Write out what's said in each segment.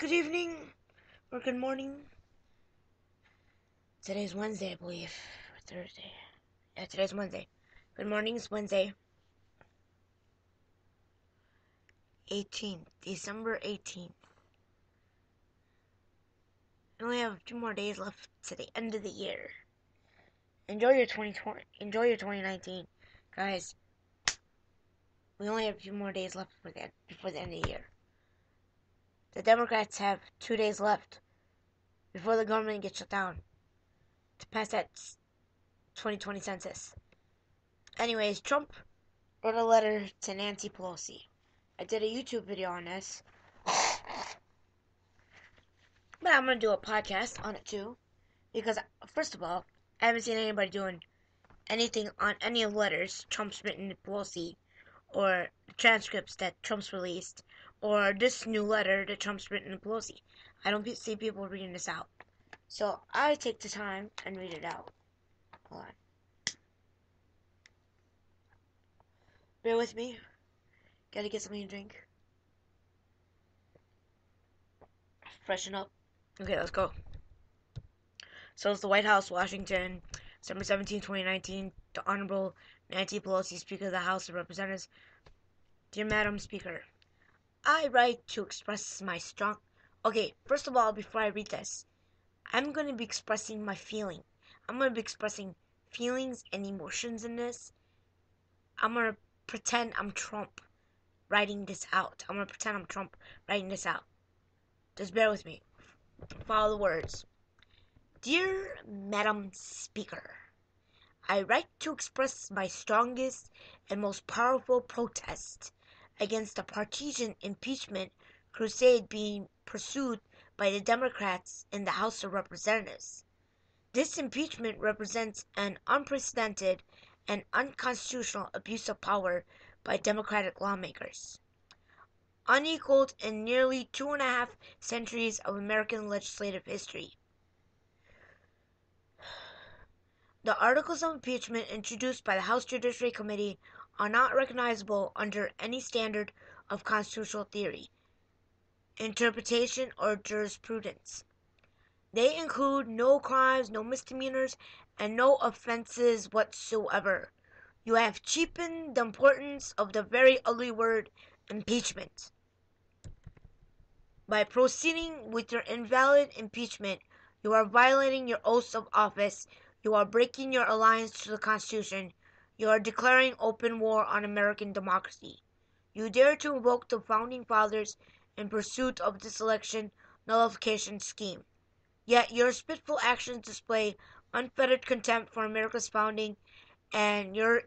Good evening, or good morning. Today's Wednesday, I believe, or Thursday. Yeah, today's Wednesday. Good morning, it's Wednesday, 18th, December 18th. We only have 2 more days left to the end of the year. Enjoy your 2020, enjoy your 2019. Guys, we only have a few more days left before the end of the year. The Democrats have 2 days left before the government gets shut down to pass that 2020 census. Anyways, Trump wrote a letter to Nancy Pelosi. I did a YouTube video on this, but I'm going to do a podcast on it too, because first of all, I haven't seen anybody doing anything on any of the letters Trump's written to Pelosi, or the transcripts that Trump's released, or this new letter that Trump's written to Pelosi. I don't see people reading this out, so I take the time and read it out. Hold on. Bear with me. Gotta get something to drink. Freshen up. Okay, let's go. So it's the White House, Washington, December 17, 2019. The Honorable Nancy Pelosi, Speaker of the House of Representatives. Dear Madam Speaker, I write to express my strong... Okay, first of all, before I read this, I'm going to be expressing my feeling. I'm going to be expressing feelings and emotions in this. I'm going to pretend I'm Trump writing this out. I'm going to pretend I'm Trump writing this out. Just bear with me. Follow the words. Dear Madam Speaker, I write to express my strongest and most powerful protest against the partisan impeachment crusade being pursued by the Democrats in the House of Representatives. This impeachment represents an unprecedented and unconstitutional abuse of power by Democratic lawmakers, unequaled in nearly 2.5 centuries of American legislative history. The articles of impeachment introduced by the House Judiciary Committee are not recognizable under any standard of constitutional theory, interpretation, or jurisprudence. They include no crimes, no misdemeanors, and no offenses whatsoever. You have cheapened the importance of the very ugly word impeachment. By proceeding with your invalid impeachment, you are violating your oaths of office. You are breaking your alliance to the Constitution. You are declaring open war on American democracy. You dare to invoke the Founding Fathers in pursuit of this election nullification scheme. Yet your spiteful actions display unfettered contempt for America's founding, and your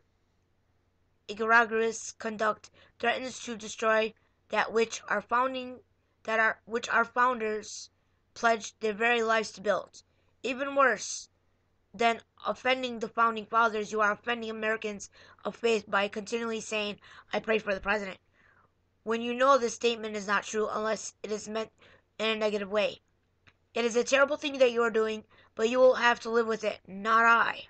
egregious conduct threatens to destroy that which our founders pledged their very lives to build. Even worse than offending the Founding Fathers, you are offending Americans of faith by continually saying, I pray for the president, when you know this statement is not true unless it is meant in a negative way. It is a terrible thing that you are doing, but you will have to live with it, not I.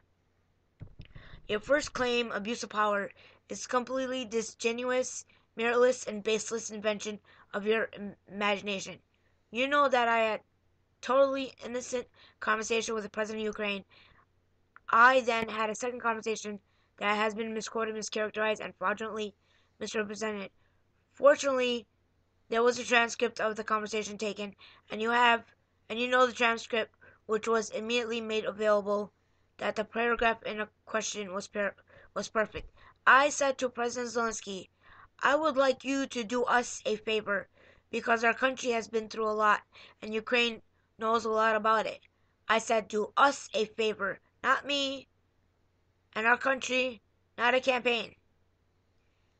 Your first claim, abuse of power, is completely disingenuous, meritless, and baseless invention of your imagination. You know that I had totally innocent conversation with the president of Ukraine. I then had a second conversation that has been misquoted, mischaracterized, and fraudulently misrepresented. Fortunately, there was a transcript of the conversation taken, and you know the transcript, which was immediately made available, that the paragraph in question was perfect. I said to President Zelensky, I would like you to do us a favor, because our country has been through a lot, and Ukraine knows a lot about it. I said, do us a favor, not me and our country, not a campaign.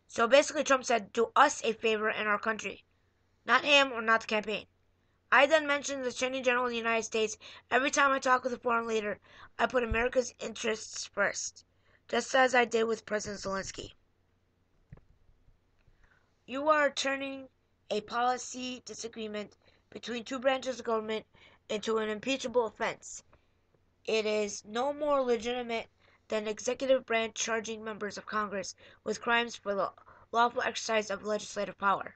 So basically Trump said, do us a favor and our country, not him or not the campaign. I then mentioned the Attorney General of the United States. Every time I talk with a foreign leader, I put America's interests first, just as I did with President Zelensky. You are turning a policy disagreement between two branches of government into an impeachable offense. It is no more legitimate than the executive branch charging members of Congress with crimes for the lawful exercise of legislative power.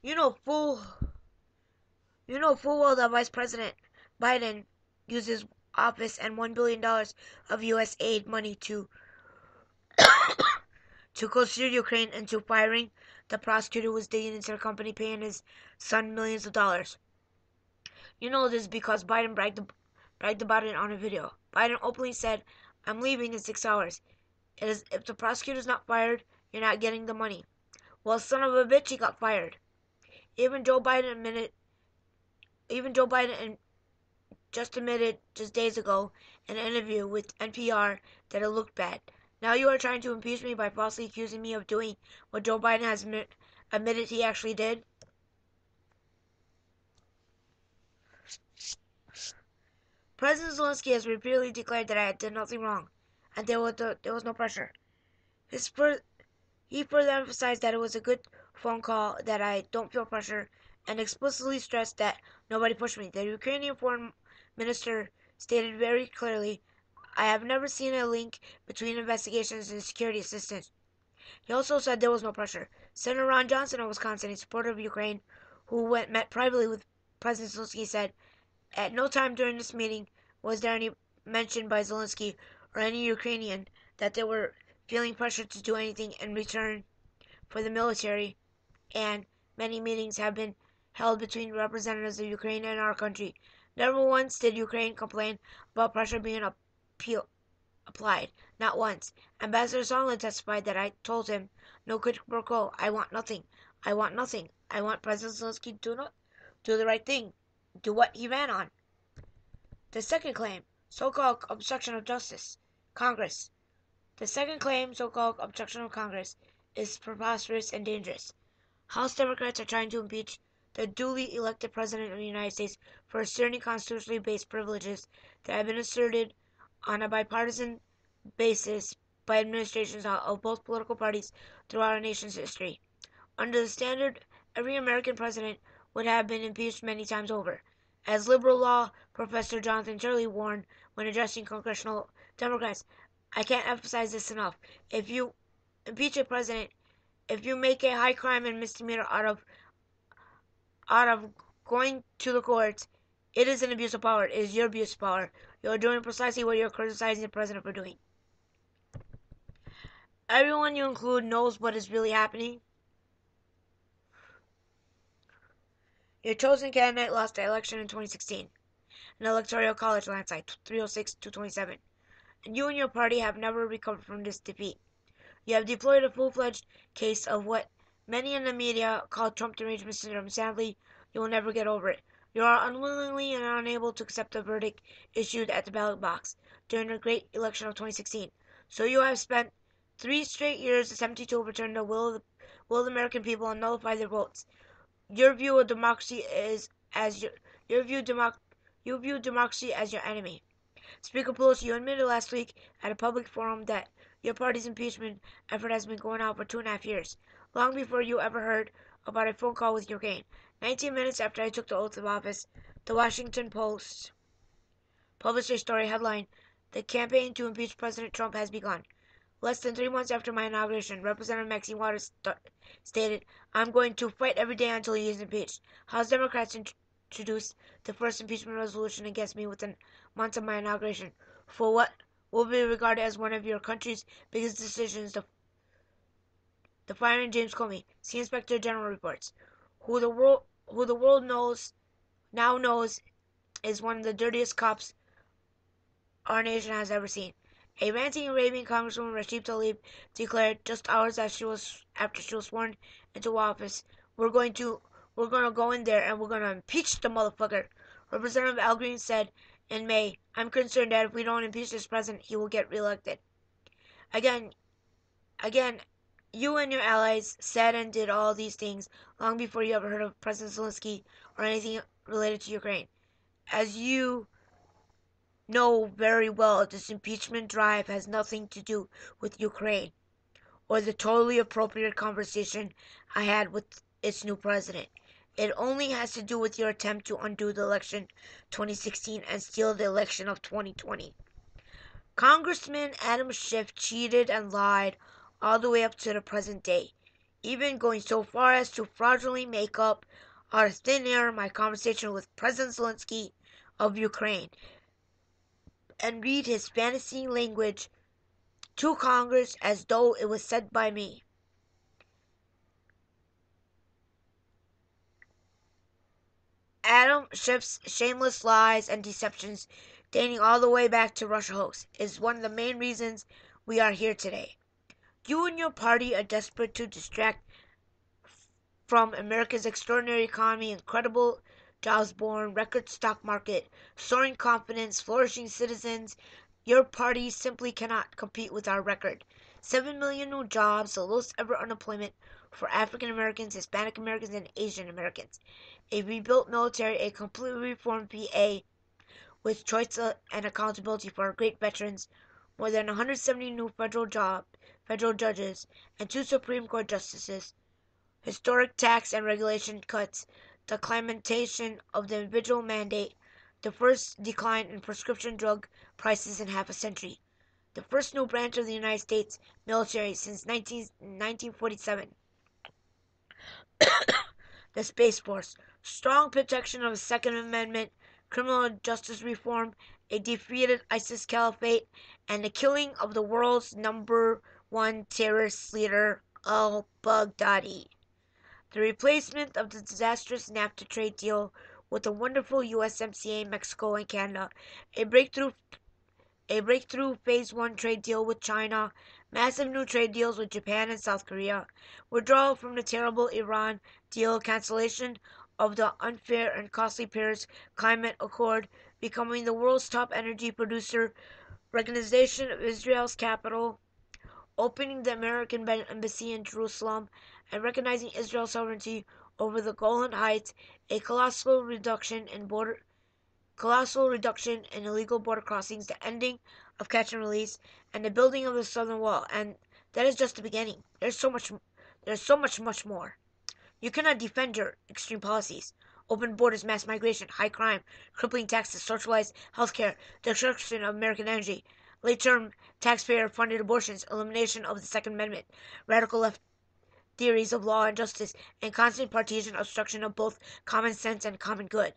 You know full well that Vice President Biden uses office and $1 billion of U.S. aid money to coerce Ukraine into firing the prosecutor who was digging into the company, paying his son millions of dollars. You know this because Biden bragged about it on a video. Biden openly said, "I'm leaving in 6 hours. If the prosecutor's not fired, you're not getting the money." Well, son of a bitch, he got fired. Even Joe Biden just admitted just days ago in an interview with NPR that it looked bad. Now you are trying to impeach me by falsely accusing me of doing what Joe Biden has admitted he actually did. President Zelensky has repeatedly declared that I did nothing wrong, and there was no pressure. He further emphasized that it was a good phone call, that I don't feel pressure, and explicitly stressed that nobody pushed me. The Ukrainian foreign minister stated very clearly, "I have never seen a link between investigations and security assistance." He also said there was no pressure. Senator Ron Johnson of Wisconsin, a supporter of Ukraine, who met privately with President Zelensky, said, "At no time during this meeting was there any mention by Zelensky or any Ukrainian that they were feeling pressure to do anything in return for the military, and many meetings have been held between representatives of Ukraine and our country. Never once did Ukraine complain about pressure being applied. Not once." Ambassador Sondland testified that I told him, "No quid pro quo. I want nothing. I want nothing. I want President Zelensky to do the right thing, do what he ran on." The second claim, so-called obstruction of justice, Congress. The second claim, so-called obstruction of Congress, is preposterous and dangerous. House Democrats are trying to impeach the duly elected President of the United States for asserting constitutionally based privileges that have been asserted on a bipartisan basis by administrations of both political parties throughout our nation's history. Under the standard, every American president would have been impeached many times over. As liberal law professor Jonathan Turley warned when addressing congressional Democrats, "I can't emphasize this enough. If you impeach a president, if you make a high crime and misdemeanor out of going to the courts, it is an abuse of power. It is your abuse of power. You are doing precisely what you are criticizing the president for doing." Everyone you include knows what is really happening. Your chosen candidate lost the election in 2016, an electoral college landslide, 306-227, and you and your party have never recovered from this defeat. You have deployed a full-fledged case of what many in the media call Trump derangement syndrome. Sadly, you will never get over it. You are unwillingly and unable to accept the verdict issued at the ballot box during the great election of 2016. So you have spent 3 straight years attempting to overturn the will of the American people and nullify their votes. You view democracy as your enemy. Speaker Pelosi, you admitted last week at a public forum that your party's impeachment effort has been going on for 2.5 years, long before you ever heard about a phone call with Ukraine. 19 minutes after I took the oath of office, the Washington Post published a story headline, "The campaign to impeach President Trump has begun." Less than 3 months after my inauguration, Representative Maxine Waters stated, "I'm going to fight every day until he is impeached." House Democrats introduced the first impeachment resolution against me within months of my inauguration for what will be regarded as one of your country's biggest decisions, the firing James Comey. See Inspector General reports, who the world now knows is one of the dirtiest cops our nation has ever seen. A ranting and raving Congresswoman Rashid Tlaib declared just hours after she was sworn into office, we're going to go in there and we're going to impeach the motherfucker." Representative Al Green said in May, "I'm concerned that if we don't impeach this president, he will get reelected." Again, you and your allies said and did all these things long before you ever heard of President Zelensky or anything related to Ukraine. As you know very well, this impeachment drive has nothing to do with Ukraine or the totally appropriate conversation I had with its new president. It only has to do with your attempt to undo the election 2016 and steal the election of 2020. Congressman Adam Schiff cheated and lied all the way up to the present day. even going so far as to fraudulently make up out of thin air my conversation with President Zelensky of Ukraine and read his fantasy language to Congress as though it was said by me. Adam Schiff's shameless lies and deceptions, dating all the way back to Russia hoax, is one of the main reasons we are here today. You and your party are desperate to distract from America's extraordinary economy, incredible jobs born, record stock market, soaring confidence, flourishing citizens. Your party simply cannot compete with our record. 7 million new jobs, the lowest ever unemployment for African Americans, Hispanic Americans, and Asian Americans. A rebuilt military, a completely reformed VA with choice and accountability for our great veterans, more than 170 new federal judges, and 2 Supreme Court justices, historic tax and regulation cuts, the clementation of the individual mandate, the first decline in prescription drug prices in half a century, the first new branch of the United States military since 1947, the Space Force, strong protection of the Second Amendment, criminal justice reform, a defeated ISIS caliphate, and the killing of the world's #1 terrorist leader, al-Baghdadi. The replacement of the disastrous NAFTA trade deal with a wonderful USMCA, Mexico, and Canada, a breakthrough Phase 1 trade deal with China, massive new trade deals with Japan and South Korea, withdrawal from the terrible Iran deal, cancellation of the unfair and costly Paris Climate Accord, becoming the world's top energy producer, recognition of Israel's capital, opening the American embassy in Jerusalem, and recognizing Israel's sovereignty over the Golan Heights, a colossal reduction in illegal border crossings, the ending of catch and release, and the building of the southern wall. And that is just the beginning. There's so much more. You cannot defend your extreme policies. Open borders, mass migration, high crime, crippling taxes, socialized healthcare, destruction of American energy, late-term taxpayer-funded abortions, elimination of the Second Amendment, radical left theories of law and justice, and constant partisan obstruction of both common sense and common good.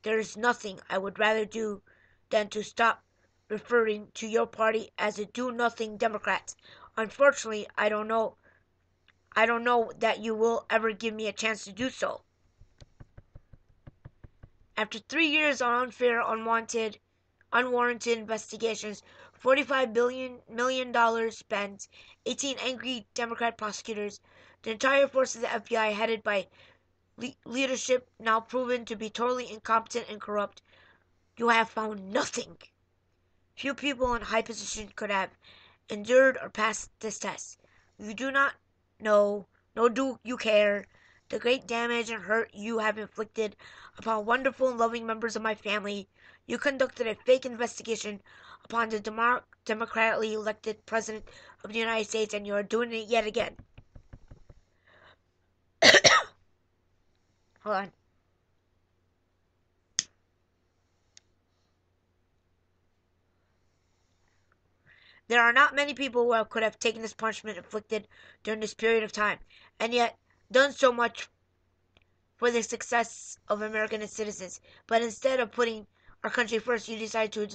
There is nothing I would rather do than to stop referring to your party as a do-nothing Democrat. Unfortunately, I don't know that you will ever give me a chance to do so. After 3 years of unfair, unwarranted investigations, $45 million spent, 18 angry Democrat prosecutors, the entire force of the FBI headed by leadership now proven to be totally incompetent and corrupt, you have found nothing. Few people in high position could have endured or passed this test. You do not know, nor do you care, the great damage and hurt you have inflicted upon wonderful and loving members of my family. You conducted a fake investigation upon the democratically elected President of the United States, and you are doing it yet again. Hold on. There are not many people who could have taken this punishment inflicted during this period of time, and yet done so much for the success of American citizens. But instead of putting our country first, you decided to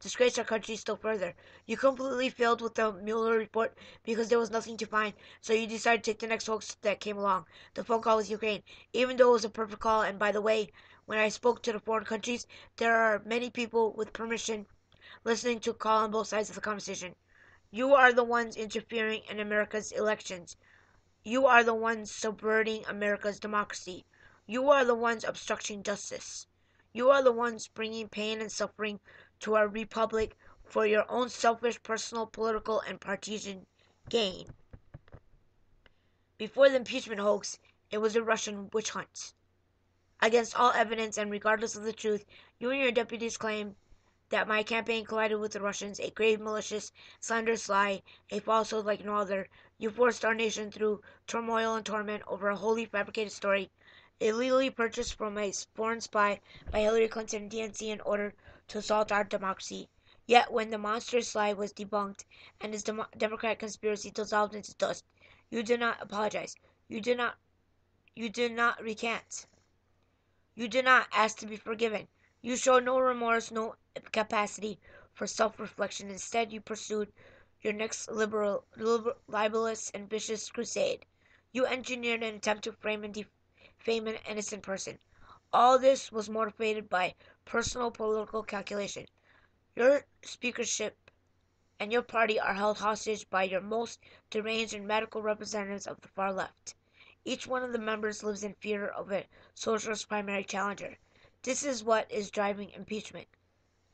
disgrace our country still further. You completely failed with the Mueller report because there was nothing to find, so you decided to take the next hoax that came along, the phone call with Ukraine, even though it was a perfect call. And by the way, when I spoke to the foreign countries, there are many people with permission listening to call on both sides of the conversation. You are the ones interfering in America's elections. You are the ones subverting America's democracy. You are the ones obstructing justice. You are the ones bringing pain and suffering to our republic for your own selfish, personal, political, and partisan gain. Before the impeachment hoax, it was a Russian witch hunt. Against all evidence and regardless of the truth, you and your deputies claim that my campaign collided with the Russians, a grave, malicious, slanderous lie, a falsehood like no other. You forced our nation through turmoil and torment over a wholly fabricated story, illegally purchased from a foreign spy by Hillary Clinton and DNC in order to assault our democracy. Yet when the monstrous lie was debunked and his Democrat conspiracy dissolved into dust, You did not apologize. You did not recant. You did not ask to be forgiven. You showed no remorse, no capacity for self-reflection. Instead, you pursued your next libelous and vicious crusade. You engineered an attempt to frame and defame an innocent person. All this was motivated by personal political calculation. Your speakership and your party are held hostage by your most deranged and radical representatives of the far left. Each one of the members lives in fear of a socialist primary challenger. This is what is driving impeachment.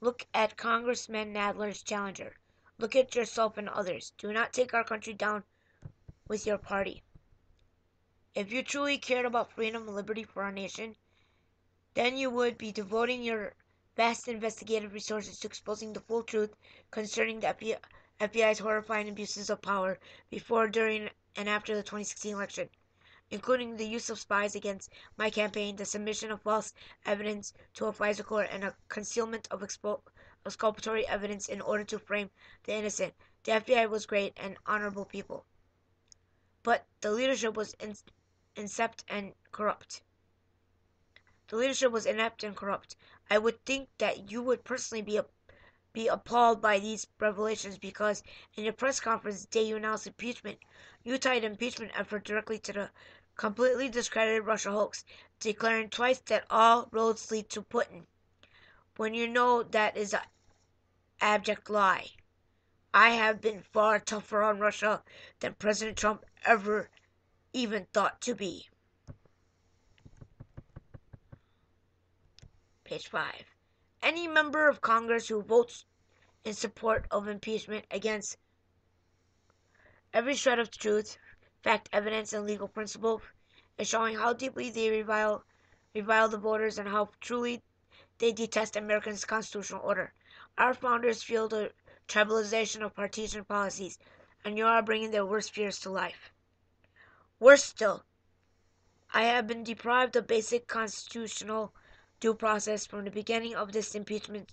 Look at Congressman Nadler's challenger. Look at yourself and others. Do not take our country down with your party. If you truly cared about freedom and liberty for our nation, then you would be devoting your vast investigative resources to exposing the full truth concerning the FBI's horrifying abuses of power before, during, and after the 2016 election, including the use of spies against my campaign, the submission of false evidence to a FISA court, and a concealment of exculpatory evidence in order to frame the innocent. The FBI was great and honorable people, but the leadership was inept and corrupt. I would think that you would personally be appalled by these revelations, because in your press conference the day you announced impeachment, you tied impeachment effort directly to the completely discredited Russia hoax, declaring twice that all roads lead to Putin, when you know that is an abject lie. I have been far tougher on Russia than President Trump ever even thought to be. Page 5. Any member of Congress who votes in support of impeachment against every shred of truth, fact, evidence, and legal principle is showing how deeply they revile the voters and how truly they detest Americans' constitutional order. Our founders fueled the tribalization of partisan policies, and you are bringing their worst fears to life. Worse still, I have been deprived of basic constitutional due process from the beginning of this impeachment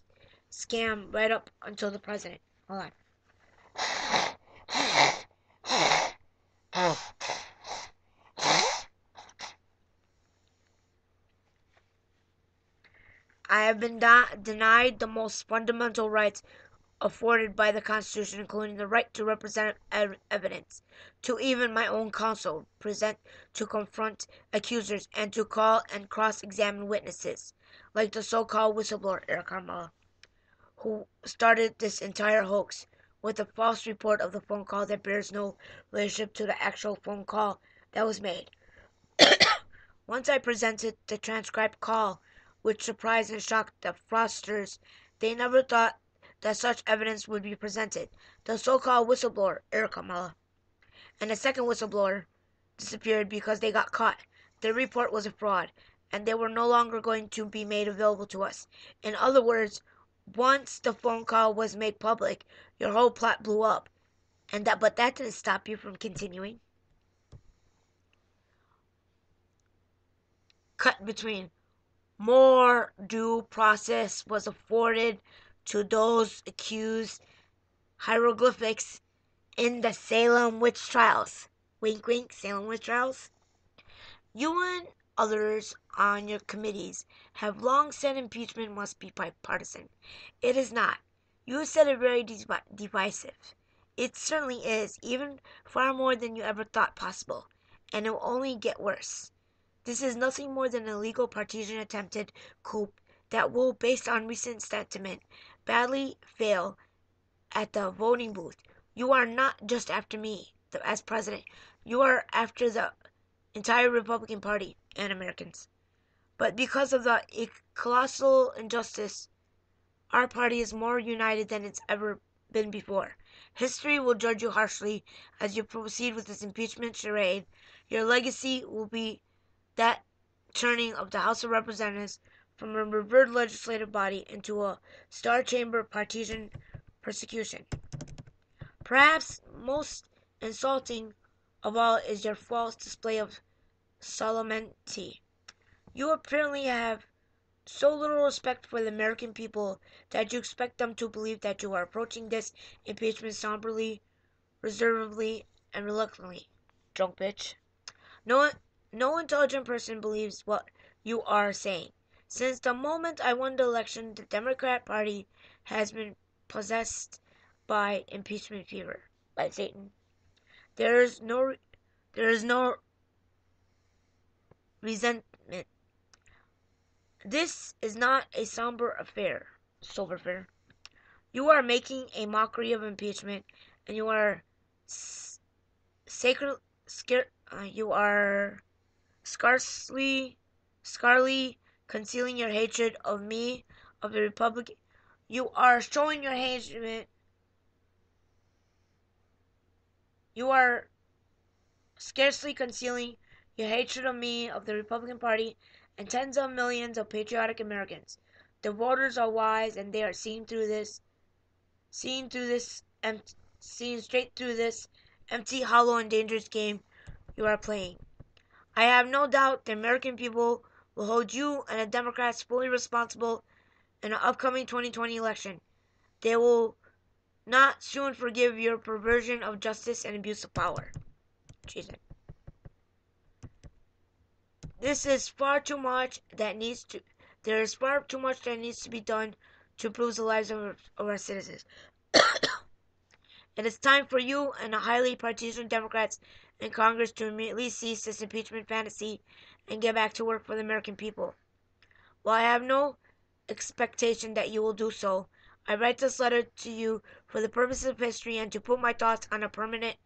scam right up until the president. Hold on. I have been denied the most fundamental rights afforded by the Constitution, including the right to represent evidence, to even my own counsel, to confront accusers, and to call and cross-examine witnesses, like the so-called whistleblower Eric Carmela, who started this entire hoax with a false report of the phone call that bears no relationship to the actual phone call that was made. Once I presented the transcribed call, which surprised and shocked the fraudsters, they never thought that such evidence would be presented. The so-called whistleblower, Eric Carmela, and the second whistleblower disappeared because they got caught. Their report was a fraud, and they were no longer going to be made available to us. In other words, once the phone call was made public, your whole plot blew up. But that didn't stop you from continuing. Cut between. More due process was afforded to those accused, hieroglyphics, in the Salem witch trials. Wink, wink, Salem witch trials. You and others on your committees have long said impeachment must be bipartisan. It is not. You have said it very divisive. It certainly is, even far more than you ever thought possible, and it will only get worse. This is nothing more than a legal partisan attempted coup that will, based on recent sentiment, badly fail at the voting booth. You are not just after me as president. You are after the entire Republican Party and Americans. But because of the colossal injustice, our party is more united than it's ever been before. History will judge you harshly as you proceed with this impeachment charade. Your legacy will be that turning of the House of Representatives from a revered legislative body into a star chamber of partisan persecution. Perhaps most insulting of all is your false display of solemnity. You apparently have so little respect for the American people that you expect them to believe that you are approaching this impeachment somberly, reservedly, and reluctantly. drunk bitch. No intelligent person believes what you are saying. Since the moment I won the election, the Democrat Party has been possessed by impeachment fever, by Satan. There is no resentment. This is not a sober affair. You are making a mockery of impeachment, and you are you are scarcely concealing your hatred of me, of the Republican. You are showing your hatred. You are scarcely concealing your hatred of me, of the Republican Party, and tens of millions of patriotic Americans. The voters are wise, and they are seeing straight through this empty, hollow, and dangerous game you are playing. I have no doubt the American people will hold you and the Democrats fully responsible in the upcoming 2020 election. They will not soon forgive your perversion of justice and abuse of power. Jesus. There is far too much that needs to be done to improve the lives of our citizens. It is time for you and the highly partisan Democrats in Congress to immediately cease this impeachment fantasy and get back to work for the American people. While I have no expectation that you will do so, I write this letter to you for the purposes of history and to put my thoughts on a permanent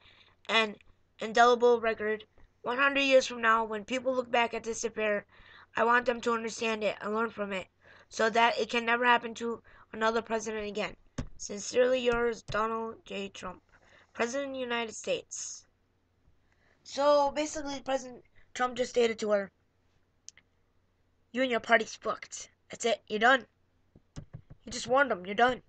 and indelible record. 100 years from now, when people look back at this affair, I want them to understand it and learn from it, so that it can never happen to another president again. Sincerely yours, Donald J. Trump, President of the United States. So basically, President Trump just stated to her, you and your party's fucked. That's it. You're done. He just warned them. You're done.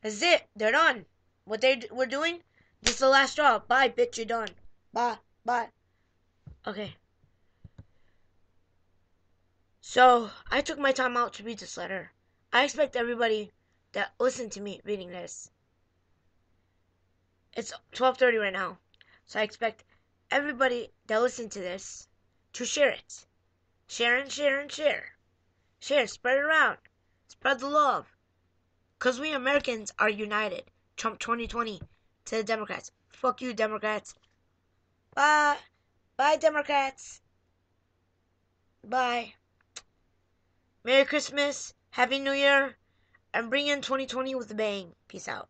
That's it. They're done. What they were doing, this is the last straw. Bye, bitch. You're done. Bye. Bye. Okay. So, I took my time out to read this letter. I expect everybody that listened to me reading this. It's 12:30 right now. So I expect everybody that listened to this to share it. Share and share and share. Share, spread it around. Spread the love. Because we Americans are united. Trump 2020 to the Democrats. Fuck you, Democrats. Bye. Bye, Democrats. Bye. Merry Christmas. Happy New Year. And bring in 2020 with a bang. Peace out.